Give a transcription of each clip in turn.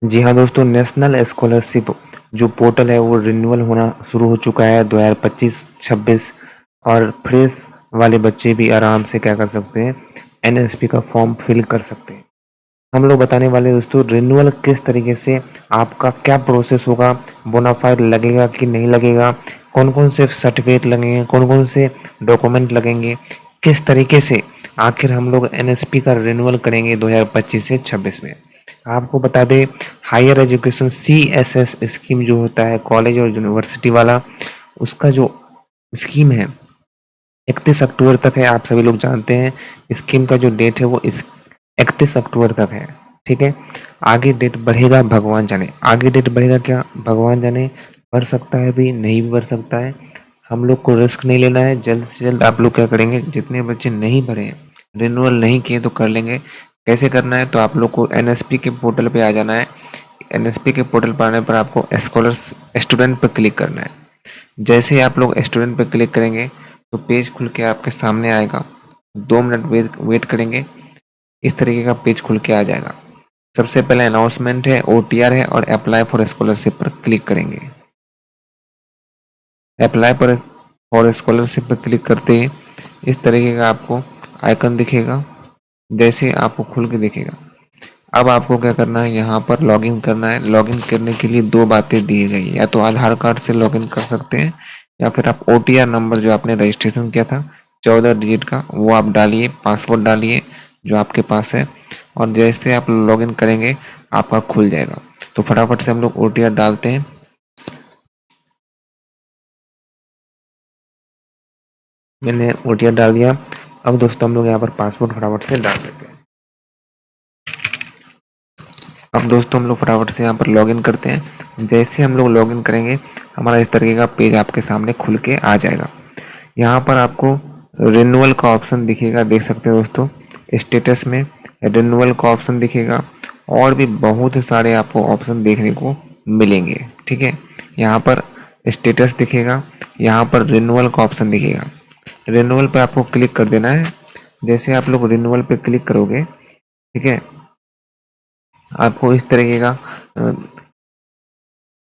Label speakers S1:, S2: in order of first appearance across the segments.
S1: जी हाँ दोस्तों, national scholarship जो पोर्टल है वो रिन्यूअल होना शुरू हो चुका है 2025-26। और फ्रेश वाले बच्चे भी आराम से क्या कर सकते हैं, एनएसपी का फॉर्म फिल कर सकते हैं। हम लोग बताने वाले हैं दोस्तों रिन्यूअल किस तरीके से, आपका क्या प्रोसेस होगा, बोनाफाइड लगेगा कि नहीं लगेगा, कौन कौन से सर्टिफिकेट लगेंगे, कौन कौन से डॉक्यूमेंट लगेंगे, किस तरीके से आखिर हम लोग एनएसपी का रिन्यूअल करेंगे 2025 से 26 में। आपको बता दें, हायर एजुकेशन सीएसएस स्कीम जो होता है कॉलेज और यूनिवर्सिटी वाला, उसका जो स्कीम है 31 अक्टूबर तक है। आप सभी लोग जानते हैं स्कीम का जो डेट है वो इस 31 अक्टूबर तक है। ठीक है, आगे डेट बढ़ेगा भगवान जाने, आगे डेट बढ़ेगा क्या भगवान जाने, बढ़ सकता है भी, नहीं भी बढ़ सकता है। हम लोग को रिस्क नहीं लेना है, जल्द से जल्द आप लोग क्या करेंगे, जितने बच्चे नहीं भरे हैं, रिन्यूअल नहीं किए तो कर लेंगे। कैसे करना है, तो आप लोग को एनएसपी के पोर्टल पे आ जाना है। एनएसपी के पोर्टल पर आने पर आपको स्कॉलर्स स्टूडेंट पर क्लिक करना है। जैसे ही आप लोग स्टूडेंट पर क्लिक करेंगे तो पेज खुल के आपके सामने आएगा। 2 मिनट वेट करेंगे, इस तरीके का पेज खुल के आ जाएगा। सबसे पहले अनाउंसमेंट है, ओटीआर है और अप्लाई फॉर स्कॉलरशिप पर क्लिक करेंगे। अप्लाई फॉर स्कॉलरशिप पर क्लिक करते ही इस तरीके का आपको आइकन दिखेगा, जैसे आपको खुल के दिखेगा। अब आपको क्या करना है, यहाँ पर लॉगिन करना है। लॉगिन करने के लिए 2 बातें दी गई है, या तो आधार कार्ड से लॉगिन कर सकते हैं या फिर आप ओटीआर नंबर जो आपने रजिस्ट्रेशन किया था 14 डिजिट का वो आप डालिए, पासवर्ड डालिए जो आपके पास है, और जैसे आप लॉगिन करेंगे आपका खुल जाएगा। तो फटाफट से हम लोग ओटीआर डालते हैं। मैंने ओटीआर डाल दिया। अब दोस्तों हम लोग यहाँ पर पासवर्ड फटाफट से डाल देते हैं। अब दोस्तों हम लोग फटाफट से यहाँ पर लॉगिन करते हैं। जैसे हम लोग लॉगिन करेंगे हमारा इस तरीके का पेज आपके सामने खुल के आ जाएगा। यहाँ पर आपको रिन्यूअल का ऑप्शन दिखेगा, देख सकते हो दोस्तों। स्टेटस में रिन्यूअल का ऑप्शन दिखेगा और भी बहुत सारे आपको ऑप्शन देखने को मिलेंगे। ठीक है, यहाँ पर स्टेटस दिखेगा, यहाँ पर रिन्यूअल का ऑप्शन दिखेगा। रिन्यूअल पे आपको क्लिक कर देना है। जैसे आप लोग रिन्यूअल पे क्लिक करोगे, ठीक है, आपको इस तरीके का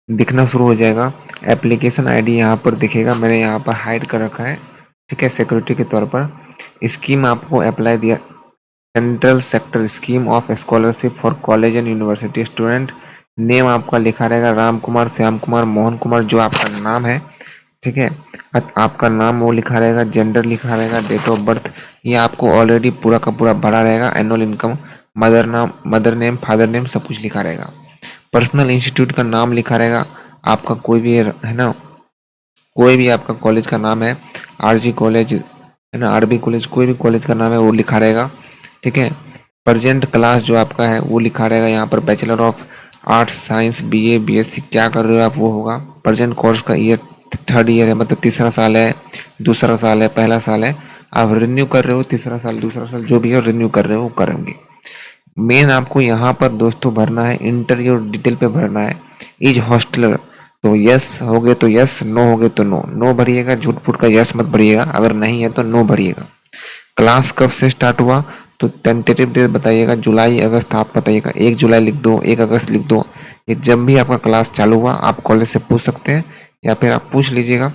S1: दिखना शुरू हो जाएगा। एप्लीकेशन आईडी यहाँ पर दिखेगा, मैंने यहाँ पर हाइड कर रखा है, ठीक है, सिक्योरिटी के तौर पर। स्कीम आपको अप्लाई दिया, central sector scheme of scholarship for college and university student. Name आपका लिखा रहेगा राम कुमार, श्याम कुमार, मोहन कुमार, जो आपका नाम है। ठीक है, आपका नाम वो लिखा रहेगा, जेंडर लिखा रहेगा, डेट ऑफ बर्थ ये आपको ऑलरेडी पूरा का पूरा भरा रहेगा, annual income, mother name, father name सब कुछ लिखा रहेगा। पर्सनल इंस्टीट्यूट का नाम लिखा रहेगा, आपका कोई भी है ना, कोई भी आपका कॉलेज का नाम है, आरजी कॉलेज है ना, आरबी कॉलेज, कोई भी कॉलेज का नाम है वो लिखा रहेगा। ठीक है, प्रेजेंट क्लास जो आपका है वो लिखा रहेगा, यहाँ पर bachelor of arts, science, BA, BSc क्या कर रहे हो आप वो होगा। प्रेजेंट कोर्स का ईयर 3rd ईयर है, मतलब तीसरा साल है, दूसरा साल है, पहला साल है। आप रिन्यू कर रहे हो, तीसरा साल, दूसरा साल, जो भी है रिन्यू कर रहे हो वो करेंगे। मेन आपको यहाँ पर दोस्तों भरना है, इंटरव्यू डिटेल पे भरना है। इज हॉस्टलर, तो यस हो गए तो यस, नो हो गए तो नो। नो भरिएगा, झूठ फूट का यस मत भरिएगा, अगर नहीं है तो नो भरिएगा। क्लास कब से स्टार्ट हुआ, तो टेंटेटिव डेट बताइएगा, जुलाई अगस्त आप बताइएगा, 1 जुलाई लिख दो, 1 अगस्त लिख दो। ये जब भी आपका क्लास चालू हुआ आप कॉलेज से पूछ सकते हैं, या फिर आप पूछ लीजिएगा,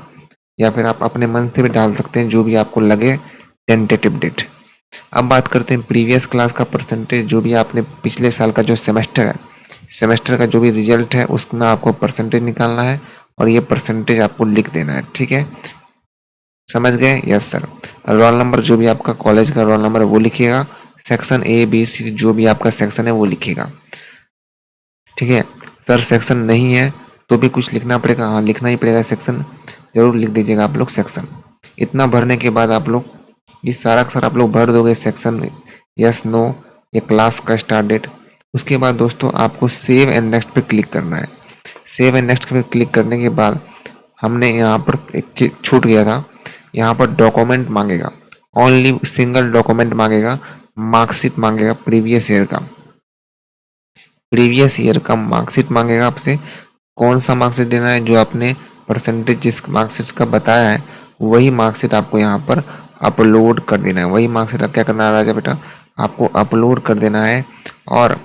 S1: या फिर आप अपने मन से भी डाल सकते हैं, जो भी आपको लगे टेंटेटिव डेट। अब बात करते हैं प्रीवियस क्लास का परसेंटेज, जो भी आपने पिछले साल का जो सेमेस्टर है, सेमेस्टर का जो भी रिजल्ट है उसमें आपको परसेंटेज निकालना है और ये परसेंटेज आपको लिख देना है। ठीक है, समझ गए, यस सर। रोल नंबर, जो भी आपका कॉलेज का रोल नंबर है वो लिखिएगा। सेक्शन ए बी सी जो भी आपका सेक्शन है वो लिखिएगा। ठीक है सर, सेक्शन नहीं है तो भी कुछ लिखना पड़ेगा, हाँ लिखना ही पड़ेगा, सेक्शन जरूर लिख दीजिएगा आप लोग सेक्शन। इतना भरने के बाद आप लोग ये सारा का सारा आप लोग भर दोगे, सेक्शन, यस नो, ये क्लास का स्टार्ट डेट। उसके बाद दोस्तों आपको सेव एंड नेक्स्ट पे क्लिक करना है। सेव एंड नेक्स्ट पे क्लिक करने के बाद हमने यहाँ पर एक चीज छूट गया था, यहाँ पर डॉक्यूमेंट मांगेगा, ओनली सिंगल डॉक्यूमेंट मांगेगा, मार्कशीट मांगेगा, प्रीवियस ईयर का मार्कशीट मांगेगा आपसे। कौन सा मार्कशीट देना है, जो आपने परसेंटेज जिस मार्कशीट का बताया है वही मार्कशीट आपको यहाँ पर अपलोड कर देना है। वही मार्कशीट आप क्या करना है राजा बेटा, आपको अपलोड कर देना है। और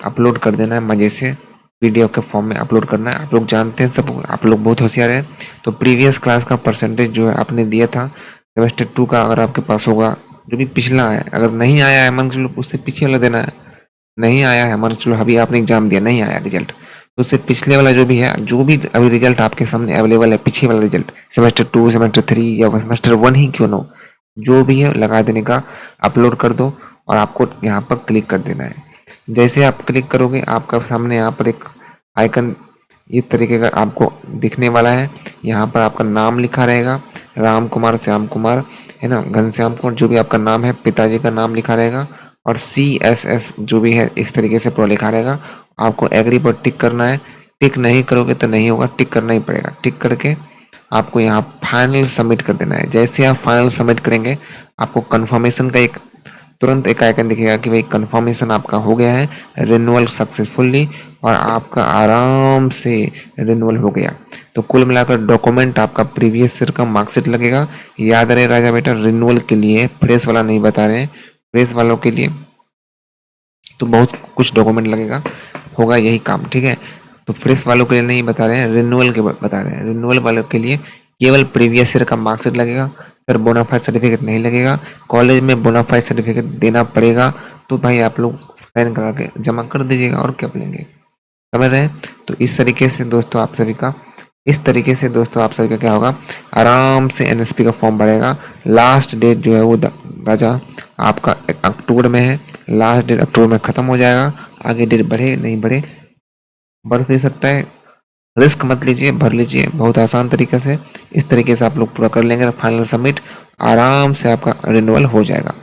S1: अपलोड कर देना है मज़े से, पीडीएफ के फॉर्म में अपलोड करना है। आप लोग जानते हैं, सब आप लोग बहुत होशियार हैं। तो प्रीवियस क्लास का परसेंटेज जो है आपने दिया था सेमेस्टर 2 का, अगर आपके पास होगा, जो भी पिछला है, अगर नहीं आया है मान के चलो उससे पीछे वाला देना है। नहीं आया है मान के चलो अभी आपने एग्जाम दिया, नहीं आया रिजल्ट, तो उससे पिछले वाला जो भी है, जो भी अभी रिजल्ट आपके सामने अवेलेबल है, पीछे वाला रिजल्ट, सेमेस्टर 2, सेमेस्टर 3 या सेमेस्टर 1 ही क्यों ना हो, जो भी है लगा देने का, अपलोड कर दो और आपको यहाँ पर क्लिक कर देना है। जैसे आप क्लिक करोगे आपका सामने यहाँ पर एक आइकन इस तरीके का आपको दिखने वाला है। यहाँ पर आपका नाम लिखा रहेगा, राम कुमार, श्याम कुमार, है ना, घनश्याम कुमार, जो भी आपका नाम है, पिताजी का नाम लिखा रहेगा और CSS जो भी है इस तरीके से पूरा लिखा रहेगा। आपको एग्री पर टिक करना है। टिक नहीं करोगे तो नहीं होगा, टिक करना ही पड़ेगा। टिक करके आपको यहाँ फाइनल सबमिट कर देना है। जैसे आप फाइनल सबमिट करेंगे आपको कंफर्मेशन का एक तुरंत एक आइकन दिखेगा कि भाई कंफर्मेशन आपका हो गया है, रिन्यूअल सक्सेसफुली, और आपका आराम से रिन्यूअल हो गया। तो कुल मिलाकर डॉक्यूमेंट आपका प्रीवियस ईयर का मार्कशीट लगेगा। याद रहे राजा बेटा, रिन्यूअल के लिए, फ्रेश वाला नहीं बता रहे हैं, फ्रेश वालों के लिए तो बहुत कुछ डॉक्यूमेंट लगेगा, होगा यही काम, ठीक है। तो फ्रेश वालों के लिए नहीं बता रहे हैं, रिन्यूअल के बता रहे हैं। रिन्यूअल वालों के लिए केवल प्रीवियस ईयर का मार्कशीट लगेगा सर, बोनाफाइड सर्टिफिकेट नहीं लगेगा। कॉलेज में बोनाफाइड सर्टिफिकेट देना पड़ेगा, तो भाई आप लोग साइन करा के जमा कर दीजिएगा, और क्या लेंगे, समझ रहे हैं। तो इस तरीके से दोस्तों आप सभी का क्या होगा, आराम से NSP का फॉर्म भरेगा। लास्ट डेट जो है वो राजा आपका अक्टूबर में है, लास्ट डेट अक्टूबर में खत्म हो जाएगा। आगे डेट बढ़े नहीं बढ़े, बढ़ भी सकता है, रिस्क मत लीजिए, भर लीजिए बहुत आसान तरीके से। इस तरीके से आप लोग पूरा कर लेंगे तो फाइनल सबमिट आराम से आपका रिन्यूअल हो जाएगा।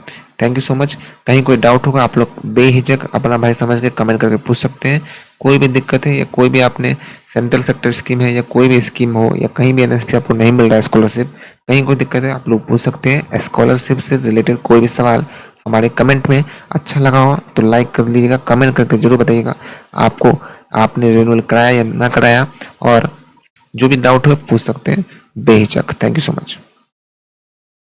S1: Thank you so much. कहीं कोई डाउट होगा आप लोग बेहिचक अपना भाई समझ के कमेंट करके पूछ सकते हैं। कोई भी दिक्कत है या कोई भी आपने सेंट्रल सेक्टर स्कीम है या कोई भी स्कीम हो या कहीं भी NSP आपको नहीं मिल रहा है स्कॉलरशिप, कहीं कोई दिक्कत है आप लोग पूछ सकते हैं। स्कॉलरशिप से रिलेटेड कोई भी सवाल हमारे कमेंट में अच्छा लगा हो तो लाइक कर लीजिएगा, कमेंट करके जरूर बताइएगा आपको आपने रिन्यूअल कराया या ना कराया, और जो भी डाउट हो पूछ सकते हैं बेहिचक। Thank you so much.